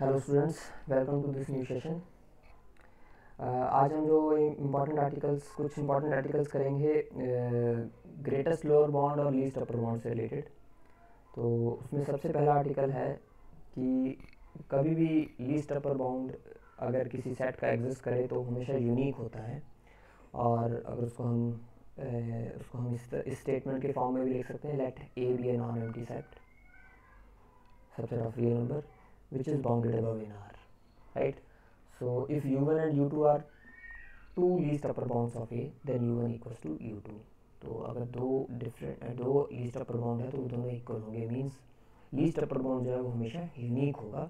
Hello students, welcome to this new session. आज हम जो कुछ इम्पॉर्टेंट आर्टिकल्स करेंगे ग्रेटेस्ट लोअर बाउंड और लीस्ट अपर बाउंड से रिलेटेड। तो उसमें सबसे पहला आर्टिकल है कि कभी भी लीस्ट अपर बाउंड अगर किसी सेट का एग्जिस्ट करे तो हमेशा यूनिक होता है। और अगर उसको हम इस स्टेटमेंट के फॉर्म में भी लिख सकते हैं, let A be a non empty set subset of real number which is bounded above in R, right? So if u1 and u2 are two least upper bounds of A, then u1 equals to u2. तो अगर दो least upper bound है तो वो दोनों equal होंगे, means least upper bound जो है वो हमेशा यूनिक होगा।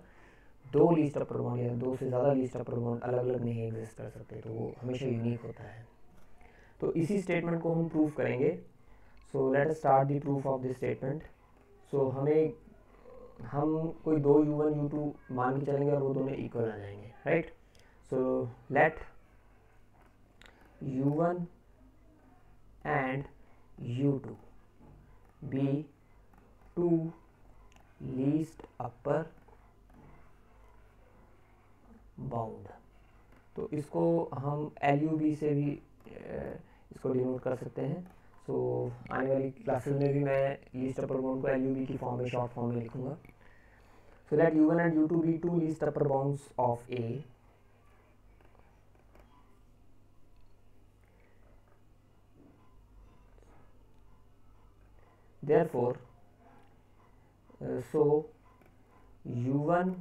दो लीस्ट अपर बाउंड या दो से ज़्यादा लीस्ट अपर बाउंड अलग अलग नहीं एग्जिस्ट कर सकते, तो वो हमेशा यूनिक होता है। तो इसी स्टेटमेंट को हम प्रूव करेंगे। So let us start the proof of this statement. So हम कोई दो u1 u2 मान के चलेंगे और वो दोनों इक्वल आ जाएंगे, right? So let u1 and u2 be two least upper bound. तो इसको हम LUB से भी इसको डिनोट कर सकते हैं। सो आने वाली क्लासेस में भी मैं लीस्ट अपर बाउंड को LUB की फॉर्म में, शॉर्ट फॉर्म में लिखूंगा। So let u1 and u2 be two least upper bounds of A. Therefore, so u1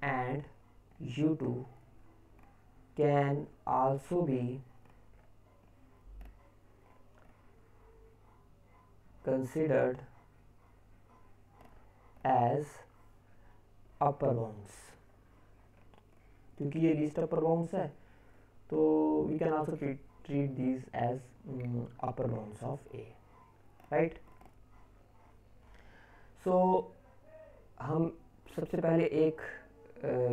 and u2 can also be considered as upper bounds। क्योंकि ये least अपर bounds है तो we can also treat these as upper bounds of A, right? So हम सबसे पहले एक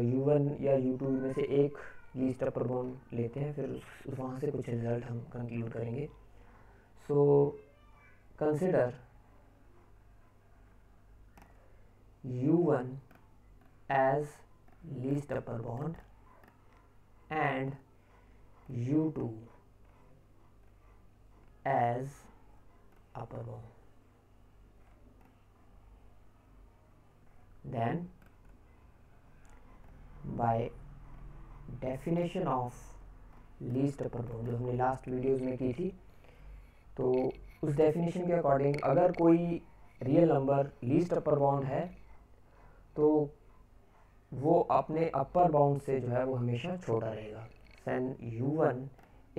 u1 या u2 में से एक लीस्ट अपर बाउंड लेते हैं, फिर वहाँ से कुछ रिजल्ट हम कंक्लूड करेंगे। So consider u1 as least upper bound and u2 as upper bound. Then by definition of least upper bound जो हमने लास्ट वीडियोज में की थी, तो उस डेफिनेशन के अकॉर्डिंग अगर कोई real number least upper bound है तो वो अपने अपर बाउंड से जो है वो हमेशा छोटा रहेगा। Then u1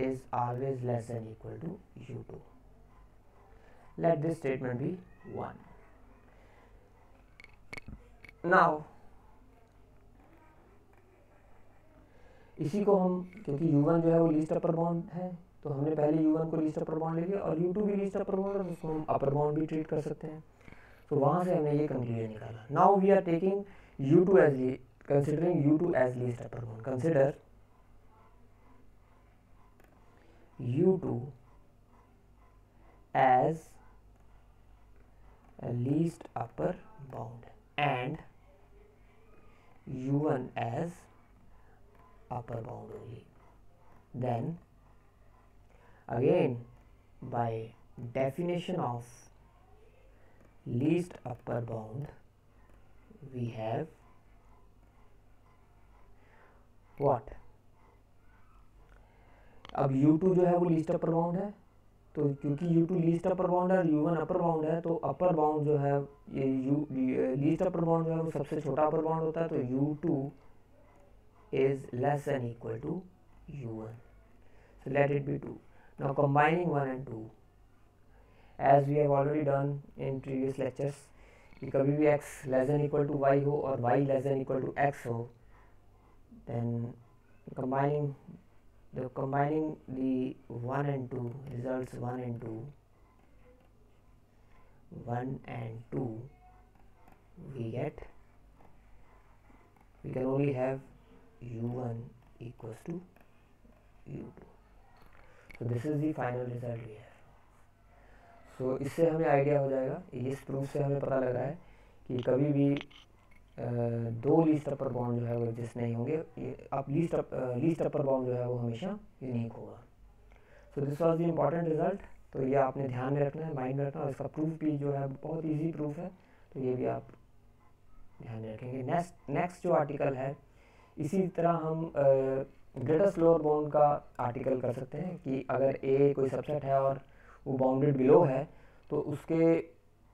is always less than equal to u2। Let this statement be 1। Now इसी को हम, क्योंकि u1 जो है वो लीस्ट अपर बाउंड है, तो हमने पहले u1 को लीस्ट अपर बाउंड ले लिया और u2 भी लीस्ट अपर बाउंड है, तो उसको हम अपर बाउंड भी ट्रीट कर सकते हैं। तो वहां से हमने ये कंक्लूजन निकाला। Now we are taking u2 as considering u2 as least upper bound. Consider u2 as a least upper bound and u1 as upper bound only. Then again by definition of least upper bound we have what? अब u2 जो है वो least upper bound है, तो क्योंकि u2 least upper bound है और u1 upper bound है, तो अपर बाउंड जो है ये लीस्ट अपर बाउंड जो है वो सबसे छोटा अपर बाउंड होता है, तो u2 is less than equal to u1. So let it be 2. Now combining 1 and 2, as we have already done in previous lectures, कि कभी भी x less than equal to y हो और y less than equal to x हो, then combining the 1 and 2 results 1 and 2 we can only have u1 equals to u2. So this is the final result we have. So इससे हमें idea हो जाएगा, इस proof से हमें पता लग रहा है कि कभी भी दो लीस्ट अपर बाउंड जो है वो एग्जिस्ट नहीं होंगे, अब लीस्ट अपर बाउंड जो है वो हमेशा यूनिक होगा। So this was the important result. तो ये आपने ध्यान में रखना है, माइंड में रखना, और इसका प्रूफ भी जो है बहुत इजी प्रूफ है, तो ये भी आप ध्यान में रखेंगे। नेक्स्ट जो आर्टिकल है, इसी तरह हम ग्रेटेस्ट लोअर बाउंड का आर्टिकल कर सकते हैं कि अगर ए कोई सबसेट है और वो बाउंडेड बिलो है, तो उसके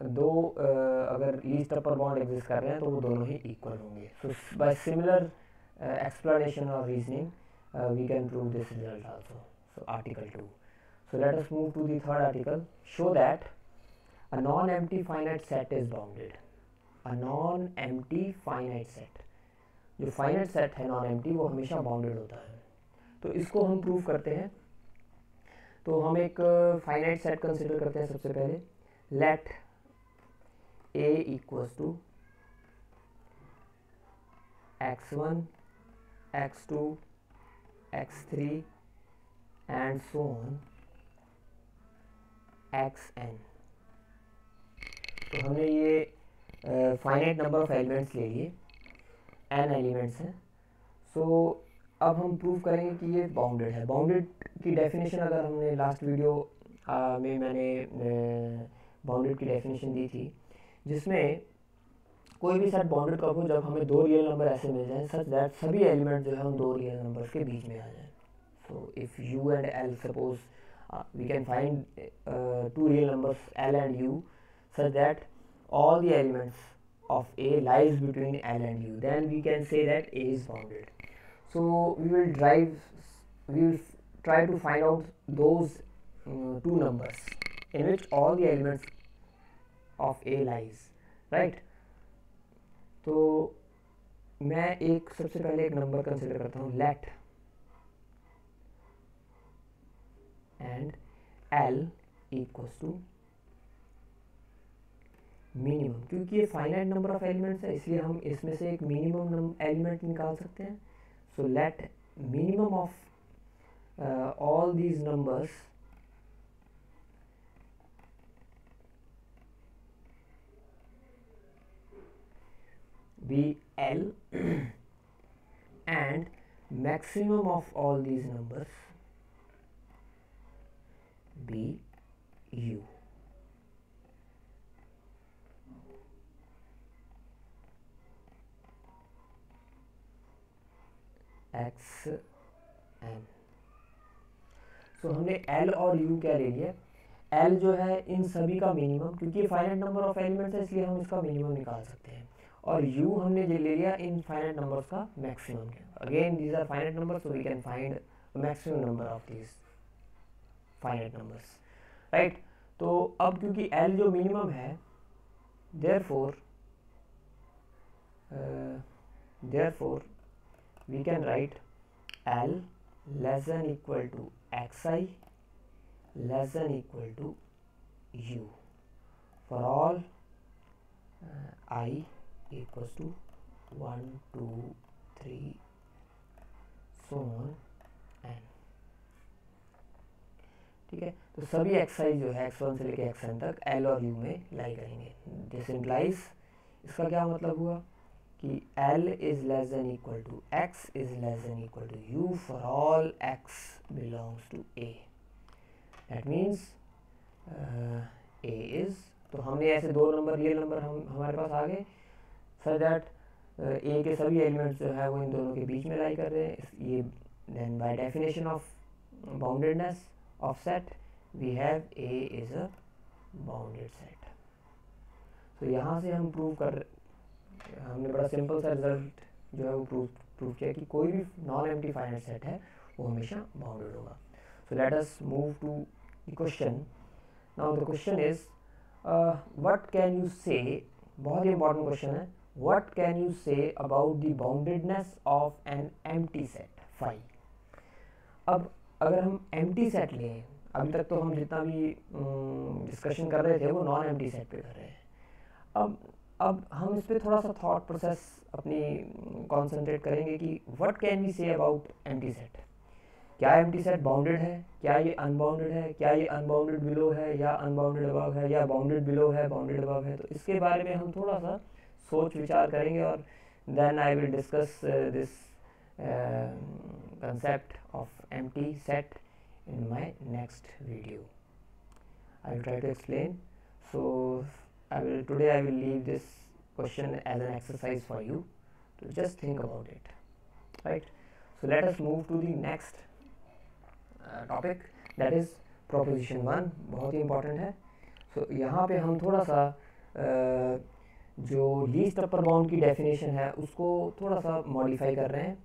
दो अगर लीस्ट अपर बाउंड एग्जिस्ट कर रहे हैं तो वो दोनों ही इक्वल होंगे। So by similar explanation or reasoning we can prove this result also. So article 2. So let us move to the third article. Show that a non-empty finite set is bounded. A non-empty finite set, जो finite set है non-empty वो हमेशा bounded होता है। तो इसको हम prove करते हैं। तो हम एक finite set कंसिडर करते हैं सबसे पहले। Let a equals to x1, x2, x3 and so on xn। तो हमने ये फाइनाइट नंबर ऑफ एलिमेंट्स ले लिए, n एलिमेंट्स हैं। सो अब हम प्रूव करेंगे कि ये बाउंडेड है। बाउंडेड की डेफिनेशन अगर हमने लास्ट वीडियो में मैंने बाउंडेड की डेफिनेशन दी थी, जिसमें कोई भी सेट बाउंडेड कब हो, जब हमें दो रियल नंबर ऐसे मिल जाएं सच दैट सभी एलिमेंट जो है उन दो रियल नंबर्स के बीच में आ जाएं। So if u and l, suppose we can find two real numbers l and u such that all the elements of A lies between L and U, then we can say that A is bounded. So we will try to find out those two numbers in which all the elements of A lies, right? तो मैं एक सबसे पहले एक number consider करता हूँ, let and L equals to minimum. क्योंकि ये फाइनाइट नंबर ऑफ एलिमेंट्स है इसलिए हम इसमें से एक मिनिमम एलिमेंट निकाल सकते हैं। So let minimum of all these numbers be L and maximum of all these numbers be U। X n. So हमने L और U क्या ले लिया, L जो है इन सभी का मिनिमम, क्योंकि ये फाइनाइट नंबर ऑफ एलिमेंट्स है इसलिए हम इसका मिनिमम निकाल सकते हैं, और U हमने ले लिया इन फाइनाइट नंबर्स का maximum. Again these are finite numbers, so we can find maximum number of these finite numbers, right. तो अब क्योंकि L जो मिनिमम है, therefore we can write L less than equal to xi less than equal to u for all I equals to 1, 2, 3 so on n। ठीक है, तो सभी xi जो है x1 से लेके xn तक L और u में लाई करेंगे। दिस इम्प्लाइज, इसका क्या मतलब हुआ कि L is less than equal to x is less than equal to u for all x belongs to A। That means A is, तो हमने ऐसे दो नंबर रियल नंबर हमारे पास आ गए सच दैट A के सभी एलिमेंट्स जो है वो इन दोनों के बीच में लाई कर रहे हैं। ये then by definition of boundedness of set we have A is a bounded set. तो यहाँ से हम प्रूव हमने बड़ा सिंपल सा रिजल्ट जो है वो प्रूव किया कि कोई भी नॉन एम्प्टी फाइनाइट सेट है वो हमेशा बाउंडेड होगा। So let us move to the question. Now the question is what can you say, बहुत ही इंपॉर्टेंट क्वेश्चन है, what can you say about the boundedness of an empty set phi. अब अगर हम एम्प्टी सेट लें, अभी तक तो हम जितना भी डिस्कशन कर रहे थे वो नॉन एम्प्टी सेट पे कर रहे हैं। अब हम इस पर थोड़ा सा थॉट प्रोसेस अपनी कॉन्सेंट्रेट करेंगे कि what can we say about empty set. क्या एम्प्टी सेट बाउंडेड है, क्या ये अनबाउंडेड है, क्या ये अनबाउंडेड बिलो है या अनबाउंडेड अबव है, या बाउंडेड बिलो है बाउंडेड अबव है। तो इसके बारे में हम थोड़ा सा सोच विचार करेंगे और then I will discuss this concept of empty set in my next video. I will try to explain. So today I will leave this question as an exercise for you to just think about it, right? So let us move to the next topic, that is proposition 1. बहुत ही important है. So यहाँ पे हम थोड़ा सा जो least upper bound की definition है उसको थोड़ा सा मॉडिफाई कर रहे हैं,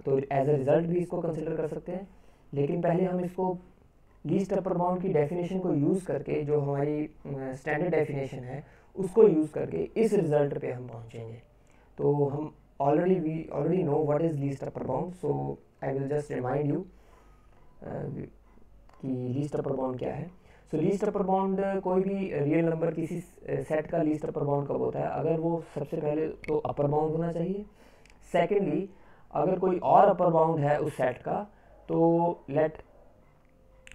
तो एज अ रिज़ल्ट भी इसको कंसिडर कर सकते हैं. लेकिन पहले हम इसको लीस्ट अपर बाउंड की डेफिनेशन को यूज़ करके, जो हमारी स्टैंडर्ड डेफिनेशन है उसको यूज़ करके इस रिज़ल्ट पे हम पहुंचेंगे. तो हम already know what is least upper bound. So I will just remind you कि लीस्ट अपर बाउंड क्या है. सो लीस्ट अपर बाउंड कोई भी रियल नंबर किसी सेट का लीस्ट अपर बाउंड कब होता है, अगर वो सबसे पहले तो अपर बाउंड होना चाहिए. सेकेंडली, अगर कोई और अपर बाउंड है उस सेट का, तो late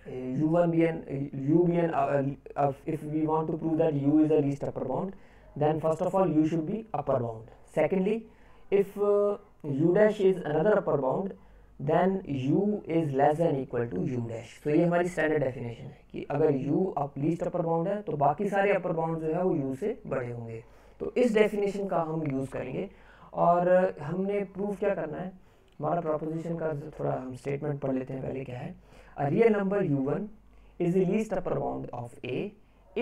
u1 be an u be an if we want to prove that u is the least upper bound, then first of all u should be upper bound. Secondly, if u dash is another upper bound, then u is less than equal to u dash. तो ये हमारी standard definition है कि अगर u least upper bound है तो बाकी सारे अपर बाउंड जो है वो u से बड़े होंगे. तो इस डेफिनेशन का हम यूज़ करेंगे. और हमने प्रूफ क्या करना है, हमारा प्रोपोजिशन का थोड़ा हम स्टेटमेंट पढ़ लेते हैं पहले. क्या है? A real number u1 is the least upper bound of a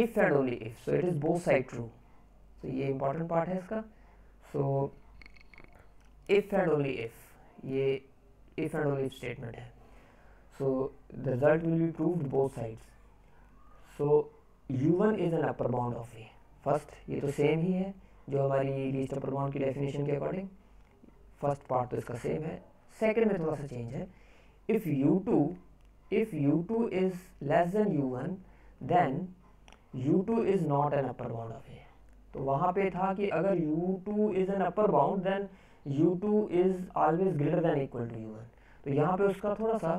if and only if. So it is both side true. So ये important part है इसका. So if and only if, ये if and only if statement है. So the result will be proved both sides. So u1 is an upper bound of a. First, ये तो same ही है जो हमारी least upper bound की definition के according. First part तो इसका सेम है. सेकेंड में थोड़ा सा चेंज है. if u2 is less than u1, then u2 is not an upper bound of a. तो वहाँ पे था कि अगर u2 is an upper bound, then u2 is always greater than equal to u1. तो यहाँ पे उसका थोड़ा सा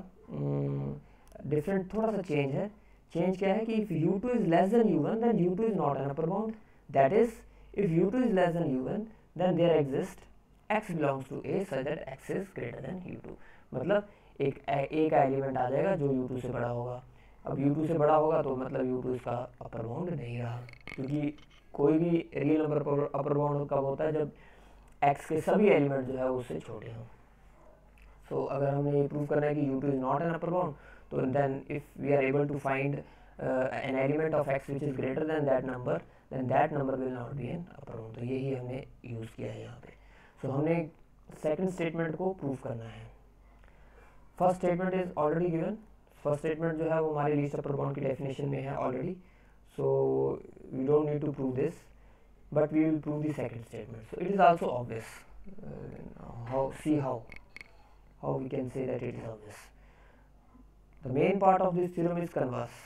डिफरेंट थोड़ा सा चेंज है. चेंज क्या है कि if u2 is less than u1, then u2 is not an upper bound. That is, if u2 is less than u1, then there exists x belongs to a such that x is greater than u2. मतलब एक का element आ जाएगा जो u2 से बड़ा होगा. अब u2 से बड़ा होगा तो मतलब u2 इसका अपर बाउंड नहीं रहा, क्योंकि कोई भी रियल नंबर अपर बाउंड कब होता है, जब x के सभी एलिमेंट जो है उससे छोटे हों. सो अगर हमने ये प्रूव करना है कि u2 is not an upper bound, तो then if we are able to find an element of x which is greater than that number, then that number will not be an upper bound. तो यही हमने use किया है यहाँ पे. सो हमने second statement को प्रूव करना है. First statement is already given. First statement जो है वो हमारे लीस्ट अपर बाउंड की डेफिनेशन में है already. So we don't need to prove this, but we will prove the second statement. So it is also obvious. how we can say that it is obvious. The main part of this theorem is converse.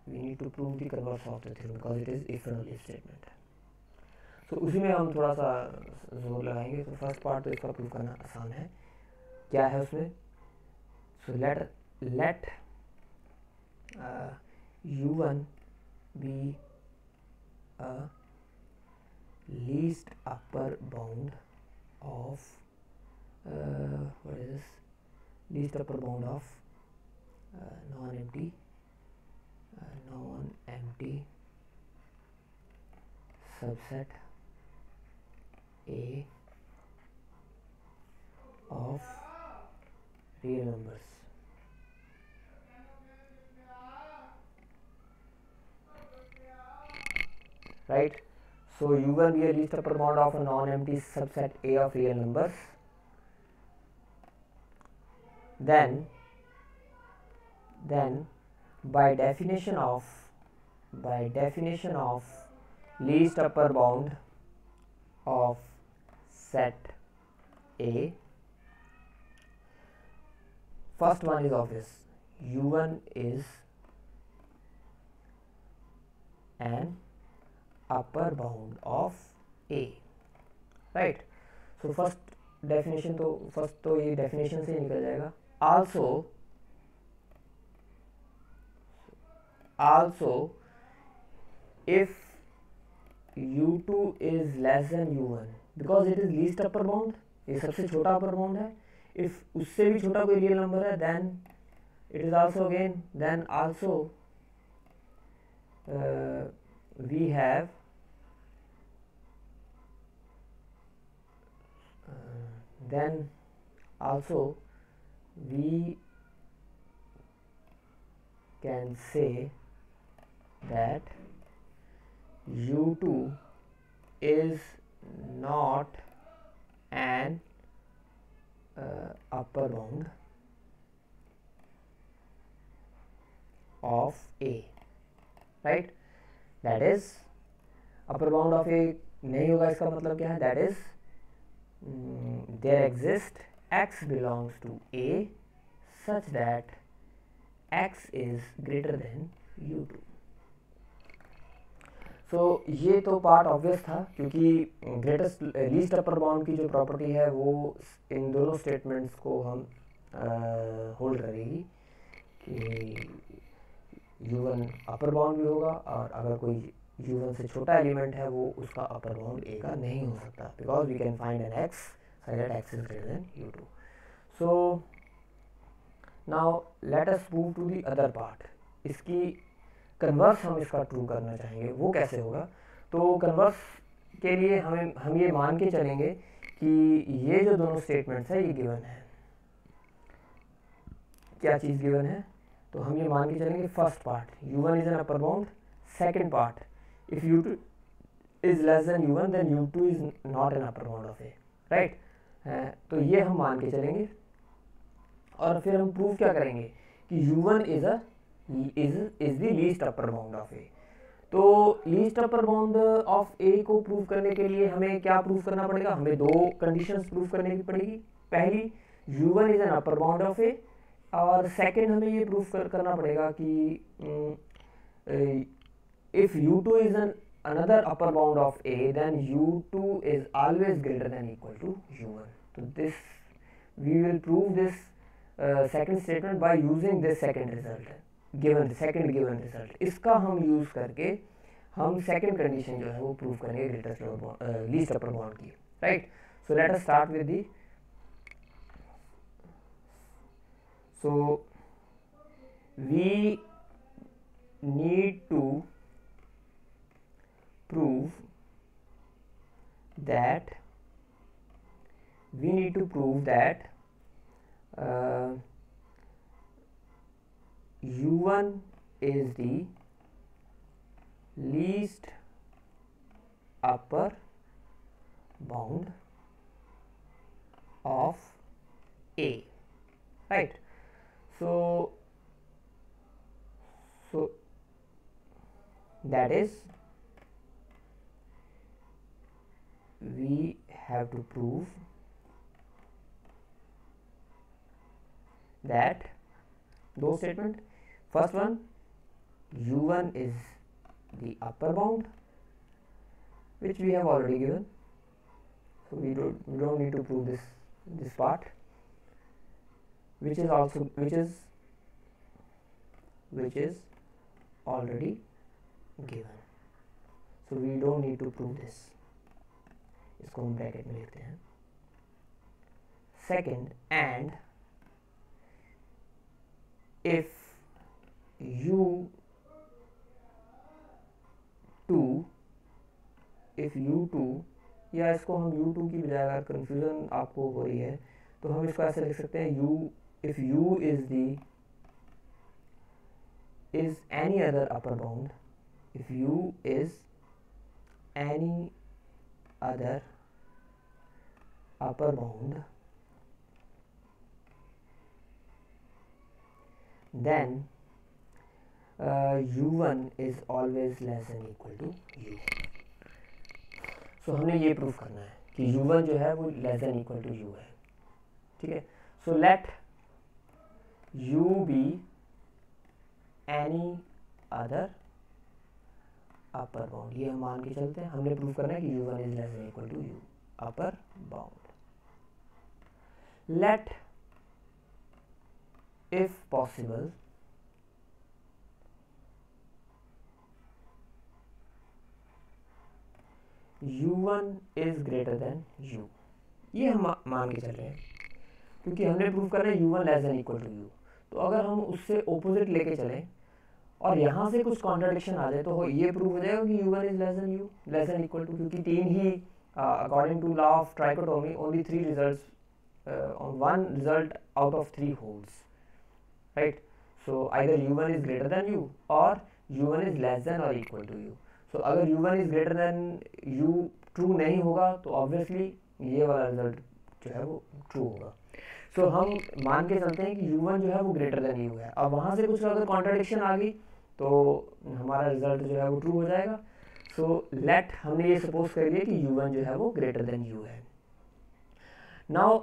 We need to prove the converse of the theorem because it is if and only if statement. So उसी में हम थोड़ा सा जोर लगाएंगे. तो first part तो इसका प्रूव करना आसान है. क्या है उसमें? So let u1 be a least upper bound of what is this? Least upper bound of non-empty subset A of real numbers. Right? So u1 be a least upper bound of a non-empty subset A of real numbers. Then by definition of least upper bound of set A, first one is obvious. u1 is an upper bound of A, right? So first definition तो ये definition से निकल जाएगा. Also if u2 is less than u1 because it is least upper bound, ये सबसे छोटा upper bound है. If उससे भी छोटा कोई रियल नंबर है then it is also again then also we have then also we can say that u2 is not an upper bound of A, right? That is upper bound of A नहीं होगा. इसका मतलब क्या है? That is there exists x belongs to A such that x is greater than u2. सो ये तो part obvious था क्योंकि ग्रेटेस्ट लीस्ट अपर बाउंड की जो प्रॉपर्टी है वो इन दोनों स्टेटमेंट्स को हम होल्ड करेगी कि u1 अपर बाउंड भी होगा और अगर कोई u1 से छोटा एलिमेंट है वो उसका अपर बाउंड a का नहीं हो सकता because we can find an x such that x is greater than u2. So now let us move to the other part. इसकी कन्वर्स हम इसका ट्रू करना चाहेंगे. वो कैसे होगा? तो कन्वर्स के लिए हम ये मान के चलेंगे कि ये जो दोनों स्टेटमेंट्स है ये गिवन है. क्या चीज़ गिवन है? तो हम ये मान के चलेंगे first part u1 is an upper bound. Second part if u2 is less than u1 then u2 is not an upper bound of A, right? तो ये हम मान के चलेंगे और फिर हम प्रूव क्या करेंगे कि u1 is the least upper bound of A. तो least upper bound of A को प्रूव करने के लिए हमें क्या प्रूव करना पड़ेगा? हमें दो कंडीशंस प्रूव करने की पड़ेगी. पहली u1 is an upper bound of A और सेकंड हमें ये प्रूव करना पड़ेगा कि if u2 is an another upper bound of a then u2 is always greater than equal to u1. So this we will prove this second statement by using this second result given result. इसका हम use करके हम second condition जो है वो prove करेंगे greatest least upper bound की, right? So let us start with the so we need to prove that u1 is the least upper bound of A, right? So that is we have to prove that those statement. First one, u1 is the upper bound, which we have already given, so we don't need to prove this part, which is already given, so we don't need to prove this. इसको हम bracket में लिखते हैं. Second, and if u2 या इसको हम u2 की बजाय अगर कंफ्यूजन आपको हो रही है तो हम इसको ऐसे लिख सकते हैं if u is any other upper bound, if u is any other upper bound, then u1 is always less than equal to u. So हमने ये प्रूफ करना है कि u1 जो है वो less than equal to u है, ठीक है? So let u be any other upper bound. ये हम मान के चलते हैं. हमने प्रूफ करना है कि u1 is less than equal to u, upper bound. Let if possible u1 is greater then u, ये हम मान के चल रहे हैं क्योंकि हमने प्रूव करना है u1 less than equal to u। तो अगर हम उससे ओपोजिट लेके चलें और यहाँ से कुछ कॉन्ट्राडिक्शन आ जाए तो ये प्रूव हो जाएगा कि u1 is less than u, less than equal to, क्योंकि तीन ही according to law of trichotomy only 3 results on one result out of 3 holds, right? So either u1 is greater than u or u1 is less than or equal to u. So अगर u1 is greater than u true नहीं होगा तो obviously ये वाला result जो है वो true होगा। So हम मान के चलते हैं कि u1 जो है वो ग्रेटर देन u है। अब वहाँ से कुछ अगर कॉन्ट्राडिक्शन आ गई तो हमारा रिजल्ट जो है वो ट्रू हो जाएगा। So let हमने ये सपोज कर लिया कि u1 जो है वो ग्रेटर देन u है। Now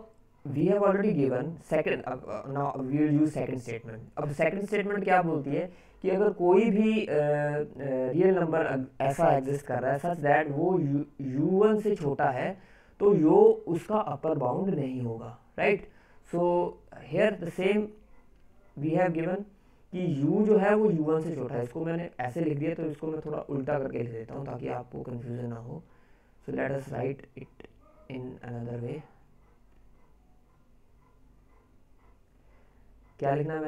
we have already given second, now we will use second statement। अब second statement क्या बोलती है कि अगर कोई भी रियल नंबर ऐसा एग्जिस्ट कर रहा है सच दैट वो u1 से छोटा है तो यो उसका अपर बाउंड नहीं होगा, right? So here the same we have given कि u जो है वो u1 से छोटा है। इसको मैंने ऐसे लिख दिया तो इसको मैं थोड़ा उल्टा करके लिख देता हूँ ताकि आपको कंफ्यूजन ना हो। सो let us right it in another way. क्या लिखना है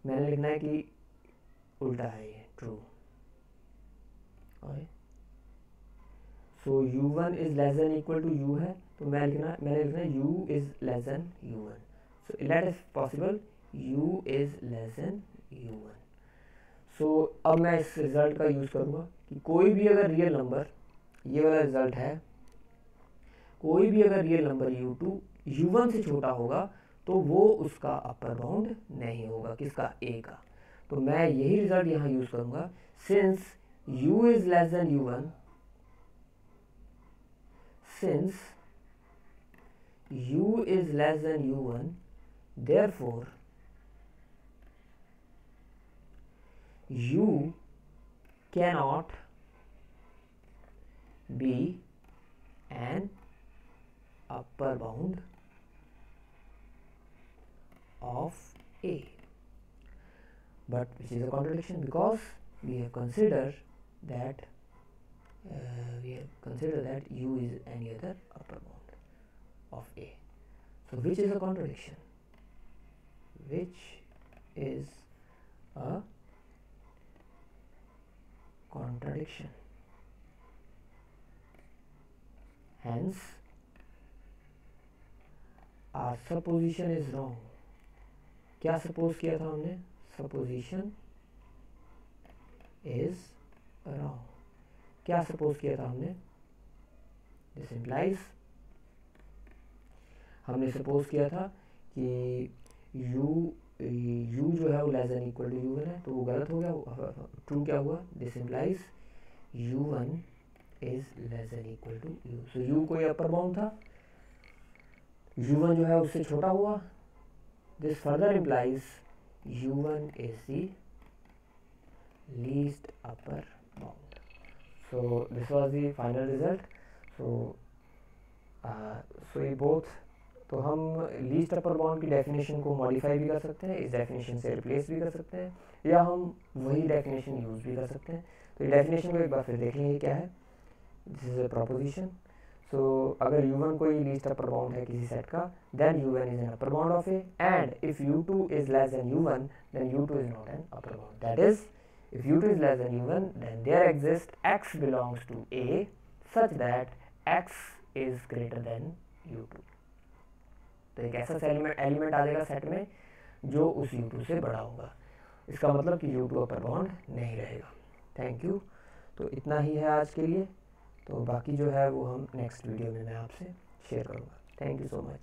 मैंने लिखना है कि उल्टा है ये true. So u1 is less than equal to u है तो मैंने लिखना है u is less than u1। So let is possible u is less than u1। सो अब मैं इस रिजल्ट का यूज़ करूँगा कि कोई भी अगर रियल नंबर, ये वाला रिजल्ट है, कोई भी अगर रियल नंबर u2 u1 से छोटा होगा तो वो उसका अपर बाउंड नहीं होगा, किसका? a का। तो मैं यही रिजल्ट यहाँ यूज करूँगा। Since u is less than u1, since u is less than u1, therefore u cannot be an upper bound of a, but which is a contradiction because we have considered that u is any other upper bound of a. So which is a contradiction? Which is a contradiction? Hence our supposition is wrong। क्या suppose किया था हमने? Supposition is wrong. क्या suppose किया था हमने? This implies, हमने suppose किया था कि u जो है वो less than equal to u1 है तो वो गलत हो गया। ट्रू क्या हुआ? This implies u1 is less than equal to u। So u कोई अपर बाउंड था, u1 जो है उससे छोटा हुआ। This further implies u1 is the least upper bound। So this was the final result। So ये both, तो हम लीस्ट अपर बाउंड की डेफिनेशन को मॉडिफाई भी कर सकते हैं, इस डेफिनेशन से रिप्लेस भी कर सकते हैं, या हम वही डेफिनेशन यूज भी कर सकते हैं। तो ये डेफिनेशन को एक बार फिर देख लेंगे क्या है। This is a proposition. So अगर u1 कोई लीस्ट अपर बाउंड है किसी सेट का, then u1 is an upper bound of A, and if u2 is less than u1 then u2 is not an upper bound. That is if u2 is less than u1 then there exists x belongs to a such that x is greater than u2। तो एक ऐसा element आ जाएगा set में जो उस u2 से बड़ा होगा। इसका मतलब कि u2 अपर बाउंड नहीं रहेगा। Thank you. तो इतना ही है आज के लिए, तो बाकी जो है वो हम नेक्स्ट वीडियो में मैं आपसे शेयर करूँगा। Thank you so much.